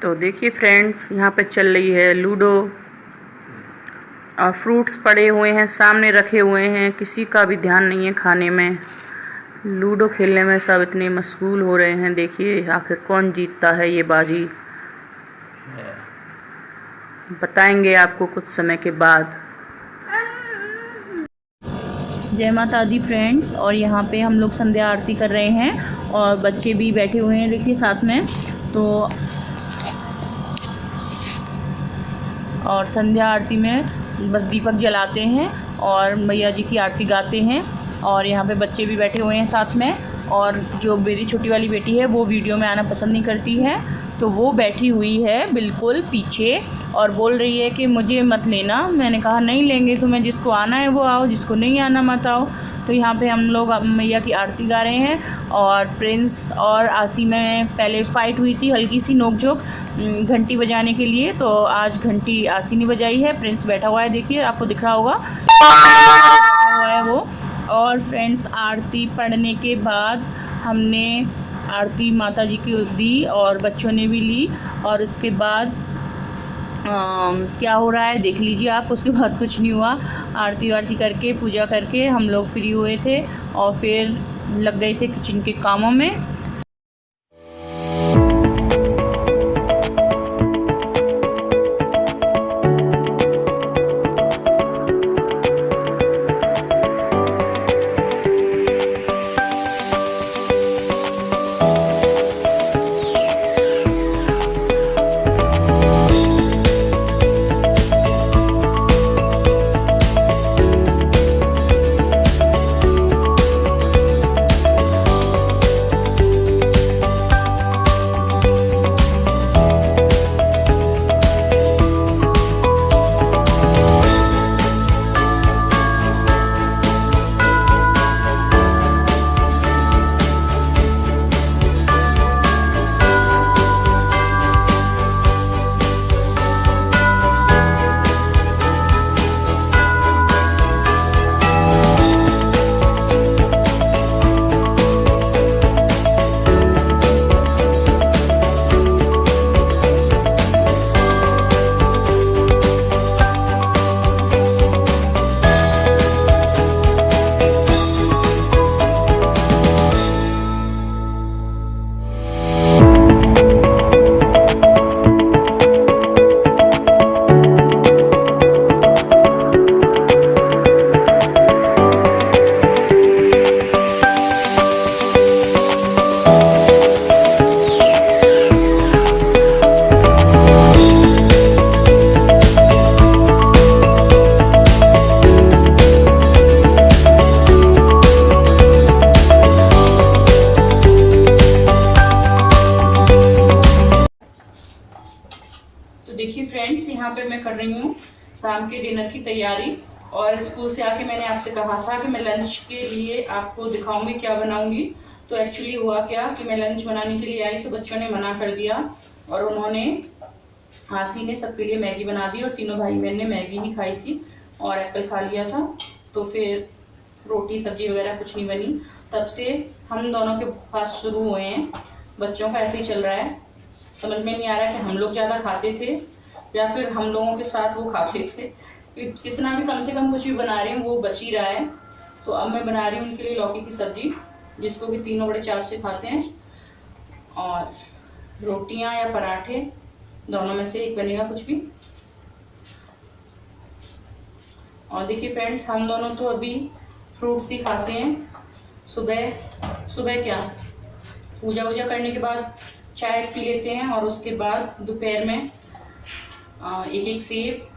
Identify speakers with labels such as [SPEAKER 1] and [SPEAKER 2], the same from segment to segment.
[SPEAKER 1] तो देखिए फ्रेंड्स, यहाँ पे चल रही है लूडो और फ्रूट्स पड़े हुए हैं, सामने रखे हुए हैं। किसी का भी ध्यान नहीं है खाने में, लूडो खेलने में सब इतने मशगूल हो रहे हैं। देखिए आखिर कौन जीतता है ये बाजी, बताएंगे आपको कुछ समय के बाद। जय माता दी फ्रेंड्स। और यहाँ पे हम लोग संध्या आरती कर रहे हैं और बच्चे भी बैठे हुए हैं देखिए साथ में। तो और संध्या आरती में बस दीपक जलाते हैं और मैया जी की आरती गाते हैं। और यहाँ पे बच्चे भी बैठे हुए हैं साथ में। और जो मेरी छोटी वाली बेटी है वो वीडियो में आना पसंद नहीं करती है, तो वो बैठी हुई है बिल्कुल पीछे और बोल रही है कि मुझे मत लेना। मैंने कहा नहीं लेंगे तुम्हें, जिसको आना है वो आओ, जिसको नहीं आना मत आओ। तो यहाँ पे हम लोग मैया की आरती गा रहे हैं। और प्रिंस और आसी में पहले फ़ाइट हुई थी, हल्की सी नोक-झोंक घंटी बजाने के लिए। तो आज घंटी आसी ने बजाई है, प्रिंस बैठा हुआ है, देखिए आपको दिख रहा होगा बैठा हुआ है वो। और फ्रेंड्स, आरती पढ़ने के बाद हमने आरती माता जी की दी और बच्चों ने भी ली। और उसके बाद क्या हो रहा है देख लीजिए आप। उसके बाद कुछ नहीं हुआ, आरती वारती करके पूजा करके हम लोग फ्री हुए थे और फिर लग गए थे किचन के कामों में। तो देखिए फ्रेंड्स, यहाँ पे मैं कर रही हूँ शाम के डिनर की तैयारी। और स्कूल से आके मैंने आपसे कहा था कि मैं लंच के लिए आपको दिखाऊंगी क्या बनाऊंगी। तो एक्चुअली हुआ क्या कि मैं लंच बनाने के लिए आई तो बच्चों ने मना कर दिया और उन्होंने, आसी ने सबके लिए मैगी बना दी और तीनों भाई बहन ने मैगी ही खाई थी और एप्पल खा लिया था। तो फिर रोटी सब्जी वगैरह कुछ नहीं बनी। तब से हम दोनों के फास्ट शुरू हुए हैं, बच्चों का ऐसे ही चल रहा है। समझ में नहीं आ रहा है कि हम लोग ज़्यादा खाते थे या फिर हम लोगों के साथ वो खाते थे। कितना भी कम से कम कुछ भी बना रही हूँ वो बच ही रहा है। तो अब मैं बना रही हूँ उनके लिए लौकी की सब्जी, जिसको कि तीनों बड़े चाव से खाते हैं। और रोटियां या पराठे दोनों में से एक बनेगा कुछ भी। और देखिए फ्रेंड्स, हम दोनों तो अभी फ्रूट्स ही खाते हैं। सुबह सुबह क्या, पूजा वूजा करने के बाद चाय पी लेते हैं और उसके बाद दोपहर में एक एक सेब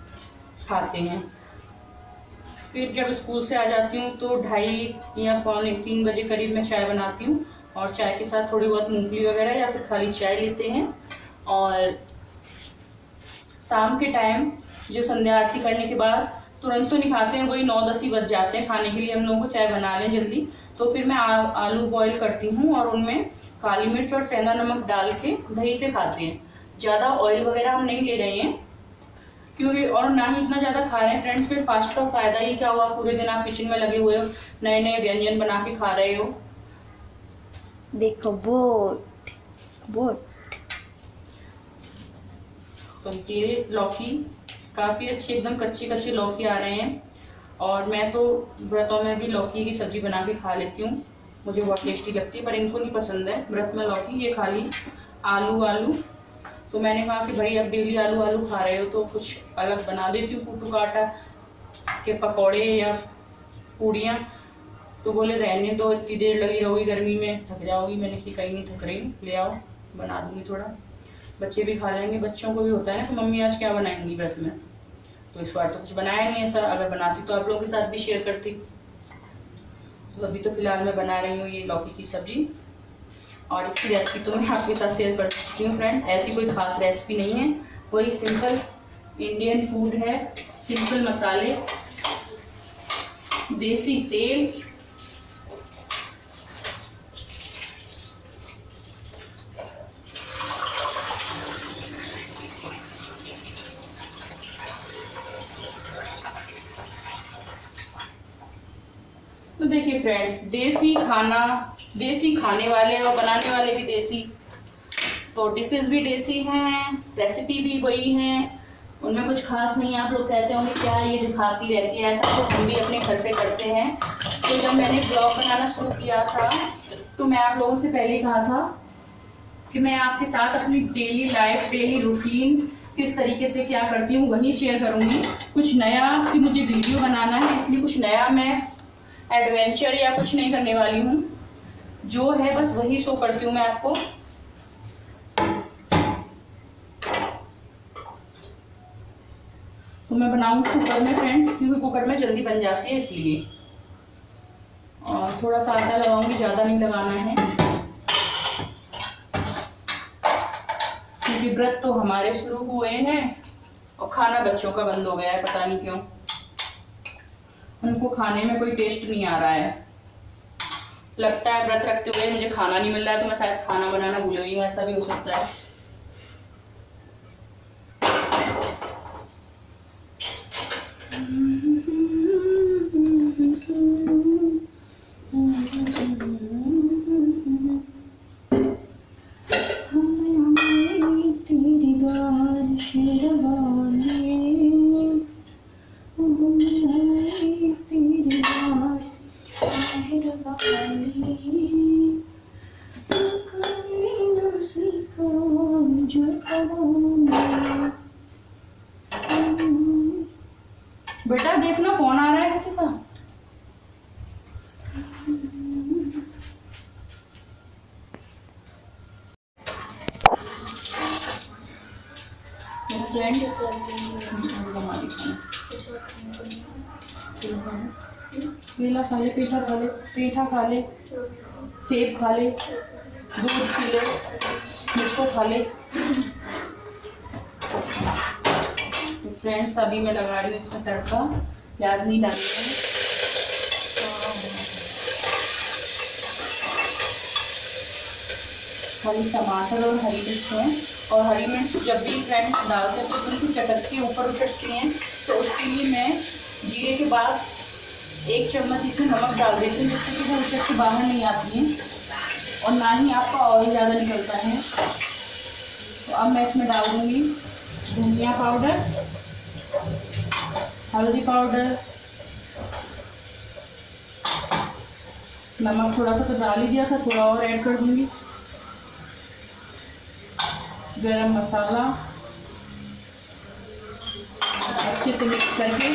[SPEAKER 1] खाते हैं। फिर जब स्कूल से आ जाती हूँ तो 2:30 या 2:45 बजे करीब मैं चाय बनाती हूँ और चाय के साथ थोड़ी बहुत मूंगफली वगैरह या फिर खाली चाय लेते हैं। और शाम के टाइम जो संध्या आरती करने के बाद तुरंत तो नहीं खाते हैं, वही 9-10 ही बज जाते हैं खाने के लिए हम लोगों को चाय बना लें जल्दी। तो फिर मैं आलू बॉईल करती हूँ और उनमें काली मिर्च और सेंधा नमक डाल के दही से खाते हैं। ज़्यादा ऑयल वगैरह हम नहीं ले रहे हैं क्योंकि, और ना ही इतना ज़्यादा खा रहे हैं फ्रेंड्स। फिर फास्ट का फायदा ही क्या हुआ, पूरे दिन आप किचन में लगे हुए हो, नए नए व्यंजन बना के खा रहे हो।
[SPEAKER 2] देखो बोट बोट।
[SPEAKER 1] तो ये लौकी काफ़ी अच्छी एकदम कच्चे कच्चे लौकी आ रहे हैं। और मैं तो व्रतों में भी लौकी की सब्ज़ी बना के खा लेती हूँ, मुझे बहुत टेस्टी लगती है, पर इनको नहीं पसंद है व्रत में लौकी, ये खाली आलू। तो मैंने कहा कि भाई अब डेली आलू खा रहे हो तो कुछ अलग बना देती हूँ, कुटू काटा के पकौड़े या पूड़ियाँ। तो बोले रहने दो, इतनी देर लगी रहोगी गर्मी में, थक जाओगी। मैंने कि कहीं नहीं थक रही, ले आओ बना दूंगी थोड़ा, बच्चे भी खा लेंगे। बच्चों को भी होता है ना कि मम्मी आज क्या बनाएंगी व्रत में, तो इस बार तो कुछ बनाया नहीं ऐसा, अगर बनाती तो आप लोगों के साथ भी शेयर करती। तो अभी तो फिलहाल मैं बना रही हूँ ये लौकी की सब्जी, और इसकी रेसिपी तो मैं आपके साथ शेयर कर सकती हूँ फ्रेंड्स। ऐसी कोई खास रेसिपी नहीं है, वही सिंपल इंडियन फूड है, सिंपल मसाले, देसी तेल, तो देखिए फ्रेंड्स, देसी खाना, देसी खाने वाले और बनाने वाले भी देसी, तो डिशेस भी देसी हैं, रेसिपी भी वही हैं, उनमें कुछ खास नहीं है। आप लोग कहते होंगे क्या ये दिखाती रहती है, ऐसा तो हम भी अपने घर पे करते हैं। तो जब मैंने ब्लॉग बनाना शुरू किया था तो मैं आप लोगों से पहले कहा था कि मैं आपके साथ अपनी डेली लाइफ, डेली रूटीन किस तरीके से क्या करती हूँ वही शेयर करूँगी। कुछ नया कि मुझे वीडियो बनाना है, इसलिए कुछ नया मैं एडवेंचर या कुछ नहीं करने वाली हूँ, जो है बस वही शो करती हूँ मैं आपको। तो मैं बनाऊंगी कुकर में फ्रेंड्स, क्योंकि कुकर में जल्दी बन जाती है इसलिए। और थोड़ा सा आटा लगाऊंगी, ज़्यादा नहीं लगाना है, क्योंकि व्रत तो हमारे शुरू हुए हैं और खाना बच्चों का बंद हो गया है, पता नहीं क्यों, उनको खाने में कोई टेस्ट नहीं आ रहा है। लगता है व्रत रखते हुए मुझे खाना नहीं मिल रहा है, तो मैं शायद खाना बनाना भूल गई हूँ, ऐसा भी हो सकता है। बेटा देखना फोन आ रहा है किसी का। केला खा ले, पेठा खा ले, पेठा खा ले, सेब खा ले, दूध पी ले, मिर्चो खा ले। तो फ्रेंड्स अभी मैं लगा रही हूँ इसमें तड़का, प्याज नहीं डाली है, खाली टमाटर और हरी मिर्च है। और हरी मिर्च जब भी फ्रेंड्स डालते हैं तो बिल्कुल चटकती है, ऊपर उठती हैं, तो उसके लिए मैं जीरे के बाद 1 चम्मच इसमें नमक डाल देती हूँ, जिससे कि वो उछट के बाहर नहीं आती हैं और ना ही आपका ऑयल ज़्यादा निकलता है। तो अब मैं इसमें डाल दूँगी धनिया पाउडर, हल्दी पाउडर, नमक थोड़ा सा तो डाल ही दिया था, थोड़ा और ऐड कर दूँगी, गरम मसाला, अच्छे से मिक्स करके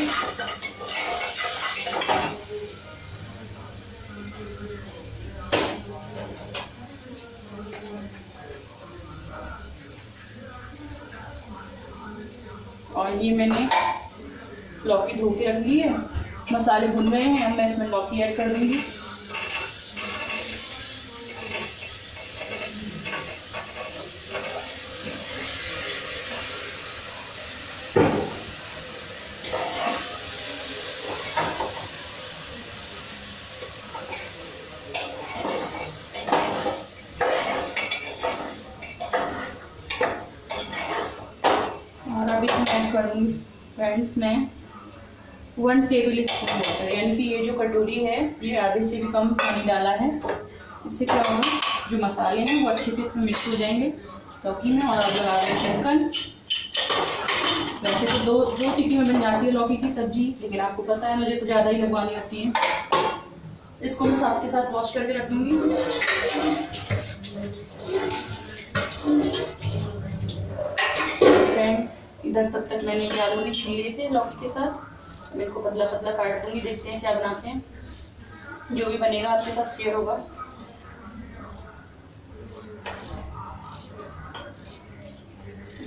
[SPEAKER 1] और ये मैंने लौकी धो के रख ली है, मसाले भुन गए हैं, अब मैं इसमें लौकी ऐड कर दूंगी। और अब इसमें ऐड करूँगी फ्रेंड्स मैं 1 टेबल स्पून वाटर, यानी कि ये जो कटोरी है ये आधे से भी कम पानी डाला है। इससे क्या होगा, जो मसाले हैं वो अच्छे से इसमें मिक्स हो जाएंगे लौकी में। और अब लगा रहे हैं ढक्कन, वैसे तो दो सीटी में बन जाती है लौकी की सब्जी, लेकिन आपको पता है मुझे तो ज़्यादा ही लगवानी होती है। इसको मैं साथ के साथ वॉश करके रख दूँगी। फ्रेंड्स, इधर तब तक मैंने ये आलू भी छील लिए थे लौकी के साथ। मैं इनको पतला पतला काट दूँगी, देखते हैं क्या बनाते हैं। जो भी बनेगा आपके साथ शेयर होगा।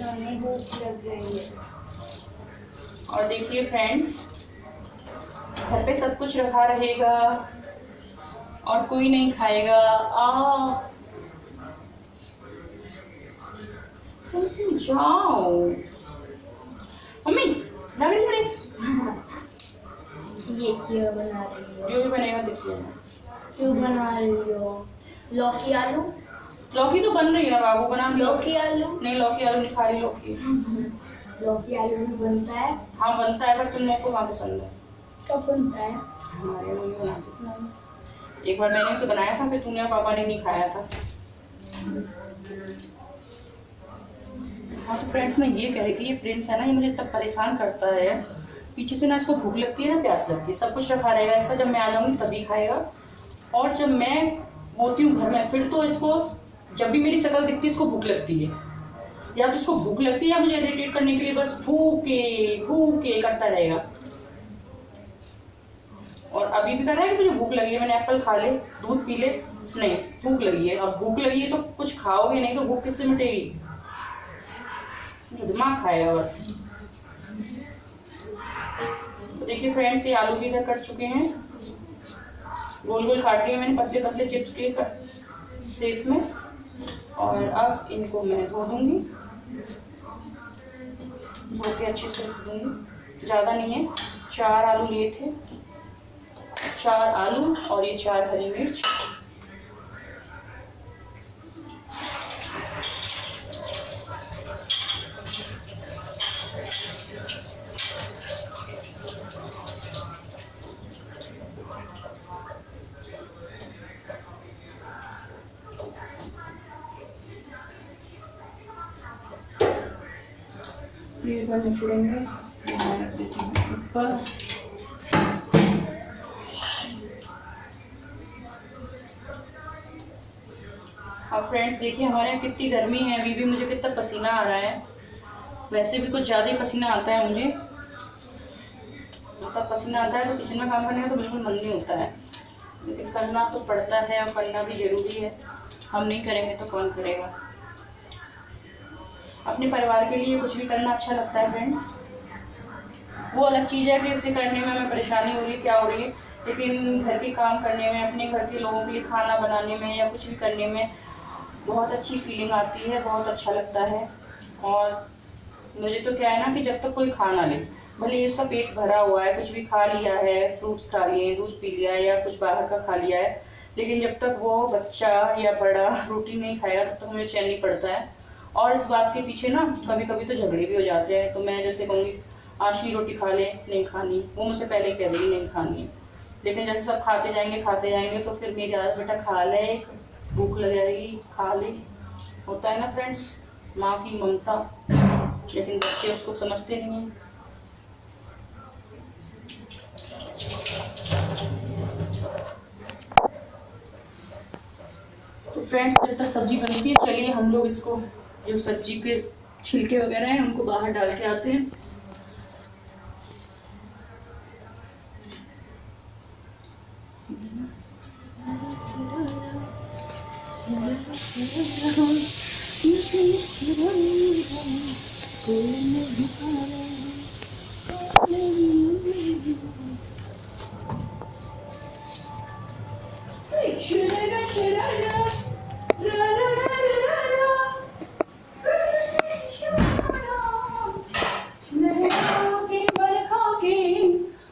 [SPEAKER 1] लग रही है। और देखिए फ्रेंड्स, घर पे सब कुछ रखा रहेगा और कोई नहीं खाएगा। जाओ मम्मी, लग रही है।
[SPEAKER 2] ये क्यों बना रही हो?
[SPEAKER 1] जो भी बनेगा देखिए।
[SPEAKER 2] क्यों बना रही हो? लौकी आलू?
[SPEAKER 1] लौकी तो बन रही है ना बाबू, बना दी।
[SPEAKER 2] लौकी आलू
[SPEAKER 1] नहीं, लौकी आलू नहीं खा रही। लौकी
[SPEAKER 2] लौकी आलू भी बनता है।
[SPEAKER 1] हाँ बनता है, पर तुम लोग को कहाँ पसंद है?
[SPEAKER 2] कब बनता है?
[SPEAKER 1] हमारे मम्मी बनाती। एक बार मैंने तो बनाया था, फिर तूने और पापा ने नहीं खाया था। हाँ तो फ्रेंड्स, मैं ये कह रही थी, ये प्रिंस है ना, ये मुझे इतना परेशान करता है। पीछे से ना इसको भूख लगती है ना प्यास लगती है, सब कुछ रखा रहेगा इसका। जब मैं आ जाऊंगी तभी खाएगा, और जब मैं होती हूँ घर में फिर तो इसको, जब भी मेरी शक्ल दिखती है इसको भूख लगती है। या तो इसको भूख लगती है या मुझे इरिटेट करने के लिए बस भूखे भूखे करता रहेगा। और अभी भी कर रहा है कि मुझे भूख लगी है, मैंने एप्पल खा ले, दूध पी ले। नहीं, भूख लगी है। अब भूख लगी है तो कुछ खाओगे, नहीं तो भूख किससे मिटेगी? दिमाग खाएगा बस। तो देखिए फ्रेंड्स, ये आलू भी इधर कट चुके हैं, गोल गोल काट लिए मैंने पतले पतले चिप्स के शेप में। और अब इनको मैं धो दूंगी, धो के अच्छे से रख दूंगी। ज़्यादा नहीं है, 4 आलू लिए थे, 4 आलू और ये 4 हरी मिर्च। ये इधर निचोड़ेंगे, रख देती हूँ ऊपर। अब फ्रेंड्स देखिए हमारे यहाँ कितनी गर्मी है, अभी भी मुझे कितना पसीना आ रहा है। वैसे भी कुछ ज़्यादा ही पसीना आता है मुझे, मतलब पसीना आता है तो किचन में काम करने का तो बिल्कुल मन नहीं होता है, लेकिन करना तो पड़ता है और करना भी ज़रूरी है। हम नहीं करेंगे तो कौन करेगा? अपने परिवार के लिए कुछ भी करना अच्छा लगता है फ्रेंड्स। वो अलग चीज़ है कि इसे करने में हमें परेशानी हो रही है, क्या हो रही है, लेकिन घर के काम करने में, अपने घर के लोगों के लिए खाना बनाने में या कुछ भी करने में बहुत अच्छी फीलिंग आती है, बहुत अच्छा लगता है। और मुझे तो क्या है ना कि जब तक कोई खा ना ले, भले ही उसका पेट भरा हुआ है, कुछ भी खा लिया है, फ्रूट्स खा लिए, दूध पी लिया है या कुछ बाहर का खा लिया है, लेकिन जब तक वो बच्चा या बड़ा रोटी नहीं खाएगा तब तक मुझे चैन नहीं पड़ता है। और इस बात के पीछे ना कभी कभी तो झगड़े भी हो जाते हैं। तो मैं जैसे कहूँगी आज की रोटी खा ले, नहीं खानी, वो मुझसे पहले कह देगी नहीं खानी है, लेकिन जैसे सब खाते जाएंगे तो फिर मेरी आदत, बेटा खा ले, भूख लग जाएगी, खा ले। होता है ना फ्रेंड्स, माँ की ममता, लेकिन बच्चे उसको समझते नहीं हैं। तो फ्रेंड्स जब तक सब्जी बनती है, चलिए हम लोग इसको, जो सब्जी के छिलके वगैरह हैं उनको बाहर डाल के आते हैं।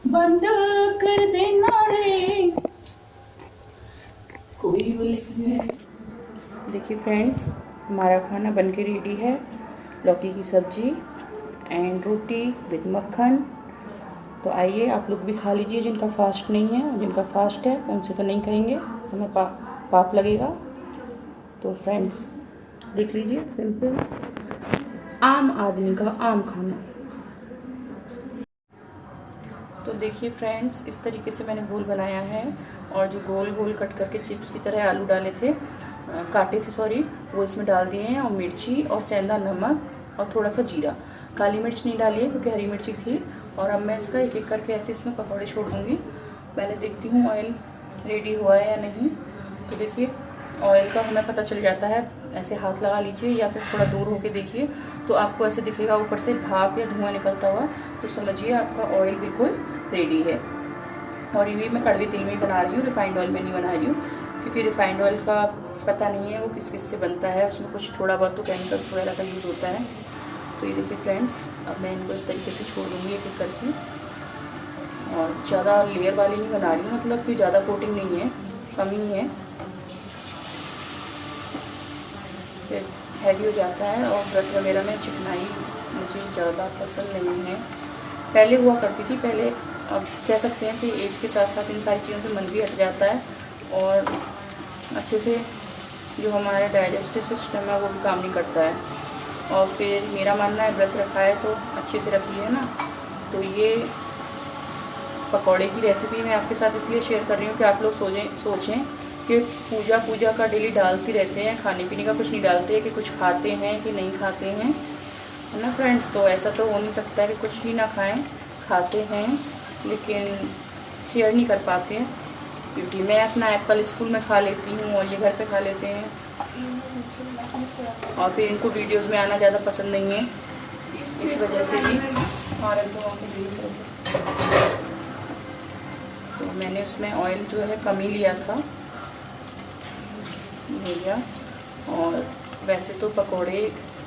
[SPEAKER 1] बंद कर देना रे कोई। देखिए फ्रेंड्स, हमारा खाना बनके रेडी है, लौकी की सब्जी एंड रोटी विद मक्खन। तो आइए आप लोग भी खा लीजिए, जिनका फास्ट नहीं है, जिनका फास्ट है उनसे तो नहीं कहेंगे, हमें पाप लगेगा। तो फ्रेंड्स देख लीजिए सिंपल आम आदमी का आम खाना। तो देखिए फ्रेंड्स, इस तरीके से मैंने गोल बनाया है, और जो गोल गोल कट करके चिप्स की तरह आलू डाले थे, काटे थे सॉरी, वो इसमें डाल दिए हैं, और मिर्ची और सेंधा नमक और थोड़ा सा जीरा। काली मिर्च नहीं डाली है क्योंकि हरी मिर्ची थी। और अब मैं इसका एक एक करके ऐसे इसमें पकौड़े छोड़ दूँगी। पहले देखती हूँ ऑयल रेडी हुआ है या नहीं। तो देखिए ऑयल का हमें पता चल जाता है, ऐसे हाथ लगा लीजिए या फिर थोड़ा दूर होके देखिए, तो आपको ऐसे दिखेगा ऊपर से भाप या धुआं निकलता हुआ, तो समझिए आपका ऑयल बिल्कुल रेडी है। और ये भी मैं कड़वे तेल में ही बना रही हूँ, रिफाइंड ऑयल में नहीं बना रही हूँ, क्योंकि रिफाइंड ऑयल का पता नहीं है वो किस किस से बनता है, उसमें कुछ थोड़ा बहुत तो केमिकल्स वगैरह का यूज़ होता है। तो ये देखिए फ्रेंड्स, अब मैं इनको इस तरीके से छोड़ दूँगी एक एक करके, और ज़्यादा लेयर वाली नहीं बना रही हूँ, मतलब कि ज़्यादा कोटिंग नहीं है, कम ही है, फिर हैवी हो जाता है। और ब्रश वगैरह में चिकनाई मुझे ज़्यादा पसंद नहीं है, पहले हुआ करती थी पहले। अब कह सकते हैं कि एज के साथ साथ इन सारी चीज़ों से मन भी हट जाता है, और अच्छे से जो हमारा डाइजेस्टिव सिस्टम है वो भी काम नहीं करता है। और फिर मेरा मानना है व्रत रखा है तो अच्छे से रखिए, है ना। तो ये पकौड़े की रेसिपी मैं आपके साथ इसलिए शेयर कर रही हूँ कि आप लोग सोचें कि पूजा का डेली डालती रहते हैं, खाने पीने का कुछ नहीं डालते, कि कुछ खाते हैं कि नहीं खाते हैं, है ना फ्रेंड्स। तो ऐसा तो हो नहीं सकता है कि कुछ ही ना खाएं, खाते हैं लेकिन शेयर नहीं कर पाते हैं, क्योंकि मैं अपना एप्पल स्कूल में खा लेती हूँ और ये घर पे खा लेते हैं, और फिर इनको वीडियोस में आना ज़्यादा पसंद नहीं है, इस वजह से भी। और तो मैंने उसमें ऑयल जो है कम ही लिया था भैया। और वैसे तो पकोड़े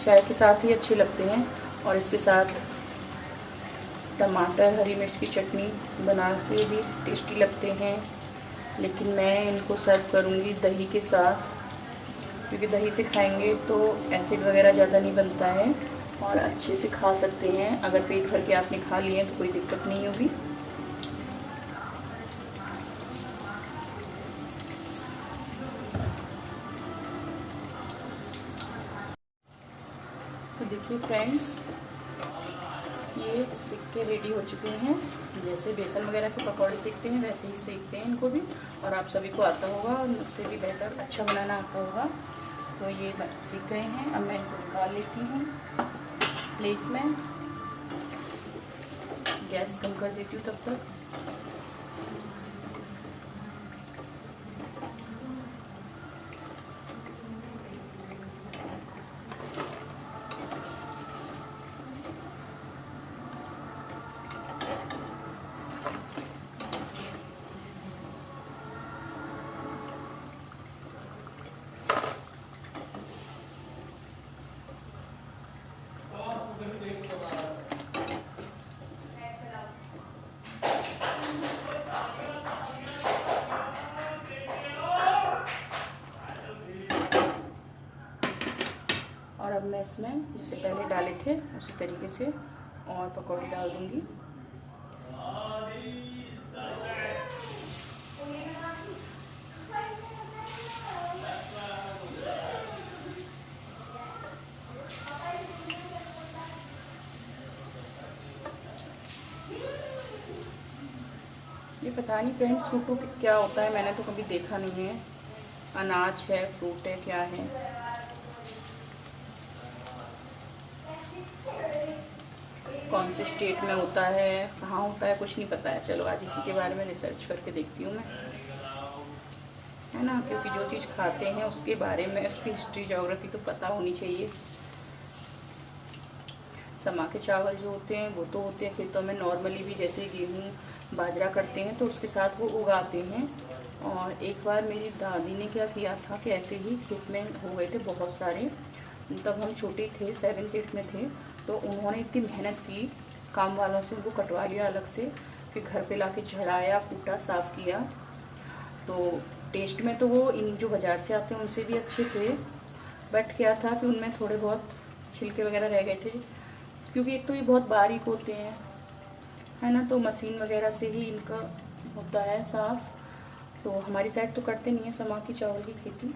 [SPEAKER 1] चाय के साथ ही अच्छे लगते हैं, और इसके साथ टमाटर हरी मिर्च की चटनी बना के भी टेस्टी लगते हैं, लेकिन मैं इनको सर्व करूँगी दही के साथ, क्योंकि दही से खाएंगे तो एसिड वगैरह ज़्यादा नहीं बनता है, और अच्छे से खा सकते हैं। अगर पेट भर के आपने खा लिए तो कोई दिक्कत नहीं होगी। तो देखिए फ्रेंड्स, ये सिक्के रेडी हो चुके हैं। जैसे बेसन वगैरह के पकौड़े सीखते हैं वैसे ही सीखते हैं इनको भी, और आप सभी को आता होगा, और मुझसे भी बेहतर अच्छा बनाना आता होगा। तो ये सीख गए हैं। अब मैं इनको निकाल लेती हूँ प्लेट में, गैस कम कर देती हूँ तब तक। और अब मैं इसमें जैसे पहले डाले थे उसी तरीके से और पकौड़े डाल दूंगी। ये पता नहीं फ्रेंड्स टूटू क्या होता है, मैंने तो कभी देखा नहीं है। अनाज है, फ्रूट है, क्या है? कौन से स्टेट में होता है, कहाँ होता है, कुछ नहीं पता है। चलो आज इसी के बारे में रिसर्च करके देखती हूँ मैं, है ना, क्योंकि जो चीज़ खाते हैं उसके बारे में, उसकी हिस्ट्री ज्योग्राफी तो पता होनी चाहिए। समा के चावल जो होते हैं वो तो होते हैं खेतों में नॉर्मली भी, जैसे गेहूँ बाजरा करते हैं तो उसके साथ वो उगाते हैं। और एक बार मेरी दादी ने क्या किया था कि ऐसे ही खेत में हो गए थे बहुत सारे, तब हम छोटे थे, 7th 8th में थे। तो उन्होंने इतनी मेहनत की, काम वालों से उनको कटवा लिया अलग से, फिर घर पे लाके झड़ाया, कूटा, साफ़ किया। तो टेस्ट में तो वो इन जो बाज़ार से आते हैं उनसे भी अच्छे थे, बट क्या था कि उनमें थोड़े बहुत छिलके वगैरह रह गए थे, क्योंकि एक तो ये बहुत बारीक होते हैं, है ना, तो मशीन वगैरह से ही इनका होता है साफ़। तो हमारी साइड तो करते नहीं है समा की चावल की खेती,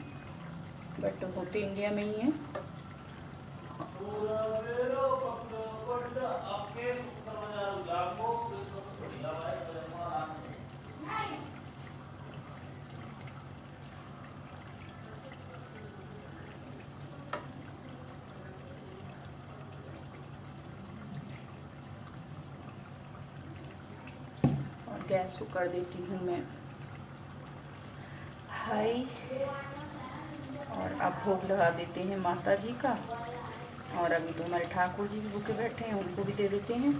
[SPEAKER 1] बट होते इंडिया में ही है। गैस को कर देती हूँ मैं हाई। और अब भोग लगा देते हैं माता जी का। और अभी तो हमारे ठाकुर जी भी भूखे बैठे हैं, उनको भी दे देते हैं।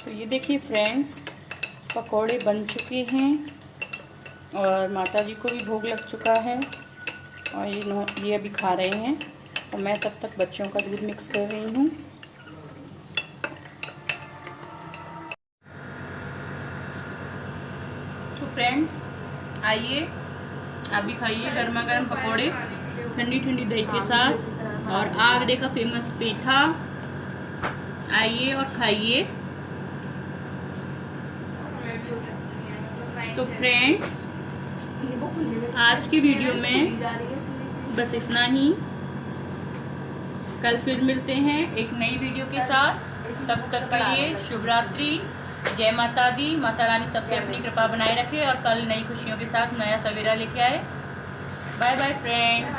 [SPEAKER 1] तो ये देखिए फ्रेंड्स, पकोड़े बन चुके हैं और माता जी को भी भोग लग चुका है। और ये अभी खा रहे हैं और मैं तब तक बच्चों का दूध मिक्स कर रही हूँ। तो फ्रेंड्स आइए, आप भी खाइए गर्मा गर्म पकोड़े ठंडी ठंडी दही के साथ और आगरे का फेमस पेठा। आइए और खाइए। तो फ्रेंड्स आज की वीडियो में बस इतना ही। कल फिर मिलते हैं एक नई वीडियो के साथ। तब तक के लिए शुभ रात्रि, जय माता दी। माता रानी सब पे अपनी कृपा बनाए रखे और कल नई खुशियों के साथ नया सवेरा लेके आए। Bye bye friends.